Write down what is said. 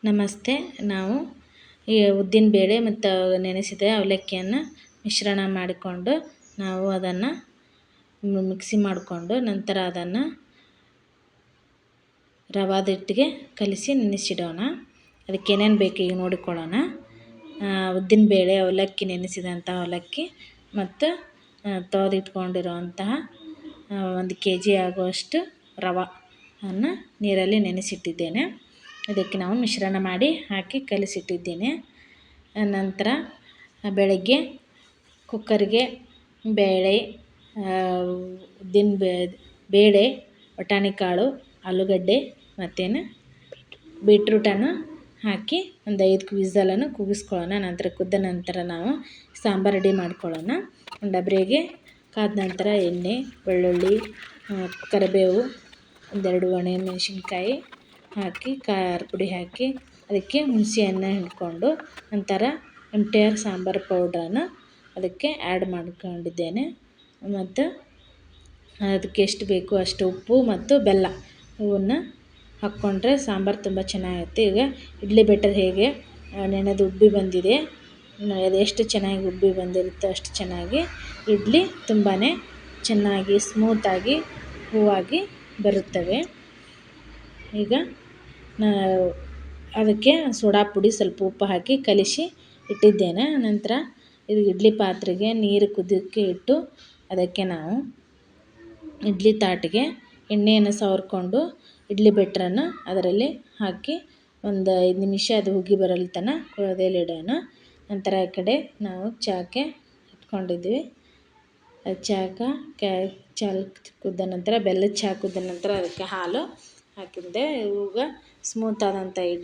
ನಮಸ್ತೆ. ನಾವು ಈ ಉದ್ದಿನ ಬೇಳೆ ಮತ್ತು ನೆನೆಸಿದ ಅವಲಕ್ಕಿಯನ್ನು ಮಿಶ್ರಣ ಮಾಡಿಕೊಂಡು ನಾವು ಅದನ್ನು ಮಿಕ್ಸಿ ಮಾಡಿಕೊಂಡು ನಂತರ ಅದನ್ನು ರವಾದ ಹಿಟ್ಟಿಗೆ ಕಲಿಸಿ ನೆನೆಸಿಡೋಣ. ಅದಕ್ಕೆ ಏನೇನು ಬೇಕು ಈಗ ನೋಡಿಕೊಳ್ಳೋಣ. ಉದ್ದಿನ ಬೇಳೆ, ಅವಲಕ್ಕಿ, ನೆನೆಸಿದಂಥ ಅವಲಕ್ಕಿ ಮತ್ತು ತೊಳೆದಿಟ್ಕೊಂಡಿರುವಂತಹ 1 kg ಆಗುವಷ್ಟು ರವೆಯನ್ನು ನೀರಲ್ಲಿ ನೆನೆಸಿಟ್ಟಿದ್ದೇನೆ. ಇದಕ್ಕೆ ನಾವು ಮಿಶ್ರಣ ಮಾಡಿ ಹಾಕಿ ಕಲಿಸಿಟ್ಟಿದ್ದೇನೆ. ನಂತರ ಬೆಳಗ್ಗೆ ಕುಕ್ಕರ್ಗೆ ಬೇಳೆ, ಬೇಳೆ, ಬಟಾಣಿಕಾಳು, ಆಲೂಗಡ್ಡೆ ಮತ್ತು ಬೀಟ್ರೂಟನ್ನು ಹಾಕಿ ಒಂದು 5 ವಿಸಲನ್ನು ಕೂಗಿಸ್ಕೊಳ್ಳೋಣ. ನಂತರ ಕುದ್ದ ನಂತರ ನಾವು ಸಾಂಬಾರು ರೆಡಿ ಮಾಡ್ಕೊಳ್ಳೋಣ. ಒಂದು ಡಬರಿಗೆ ಕಾದ ನಂತರ ಎಣ್ಣೆ, ಬೆಳ್ಳುಳ್ಳಿ, ಕರಿಬೇವು, 1-2 ಒಣಮೆಣಸಿನ್ಕಾಯಿ ಹಾಕಿ ಖಾರ ಪುಡಿ ಹಾಕಿ ಅದಕ್ಕೆ ಹುಣಸೆಹಣ್ಣು ಹಿಂಡ್ಕೊಂಡು ನಂತರ MTR ಸಾಂಬಾರು ಪೌಡ್ರನ್ನು ಅದಕ್ಕೆ ಆ್ಯಡ್ ಮಾಡ್ಕೊಂಡಿದ್ದೇನೆ. ಮತ್ತು ಅದಕ್ಕೆ ಎಷ್ಟು ಬೇಕು ಅಷ್ಟು ಉಪ್ಪು ಮತ್ತು ಬೆಲ್ಲ ಇವನ್ನು ಹಾಕ್ಕೊಂಡ್ರೆ ಸಾಂಬಾರು ತುಂಬ ಚೆನ್ನಾಗಿರುತ್ತೆ. ಈಗ ಇಡ್ಲಿ ಬ್ಯಾಟರ್ ಹೇಗೆ ನೆನೆದು ಉಬ್ಬಿ ಬಂದಿದೆ, ಅದು ಎಷ್ಟು ಚೆನ್ನಾಗಿ ಉಬ್ಬಿ ಬಂದಿರುತ್ತೋ ಅಷ್ಟು ಚೆನ್ನಾಗಿ ಇಡ್ಲಿ ತುಂಬಾ ಚೆನ್ನಾಗಿ ಸ್ಮೂತಾಗಿ ಹೂವಾಗಿ ಬರುತ್ತವೆ. ಈಗ ಅದಕ್ಕೆ ಸೋಡಾ ಪುಡಿ, ಸ್ವಲ್ಪ ಉಪ್ಪು ಹಾಕಿ ಕಲಿಸಿ ಇಟ್ಟಿದ್ದೇನೆ. ನಂತರ ಇದು ಇಡ್ಲಿ ಪಾತ್ರೆಗೆ ನೀರು ಕುದಿಯೋಕ್ಕೆ ಇಟ್ಟು ಅದಕ್ಕೆ ನಾವು ಇಡ್ಲಿ ತಾಟಿಗೆ ಎಣ್ಣೆಯನ್ನು ಸವರ್ಕೊಂಡು ಇಡ್ಲಿ ಬ್ಯಾಟರನ್ನು ಅದರಲ್ಲಿ ಹಾಕಿ ಒಂದು 5 ನಿಮಿಷ ಅದು ಉಗಿ ಬರಲ್ ತನಕ ಕುದಿಯಲಿಡೋಣ. ನಂತರ ಈ ಕಡೆ ನಾವು ಚಹಾಕ್ಕೆ ಇಟ್ಕೊಂಡಿದ್ವಿ. ಚಹಾ ಕುದ್ದ ನಂತರ ಬೆಲ್ಲದ ಚಹಾ ಕುದ್ದ ನಂತರ ಅದಕ್ಕೆ ಹಾಲು ಹಾಕಿದ್ದೆ. ಈಗ ಸ್ಮೂತ್ ಆದಂಥ ಇಡ್ಲಿ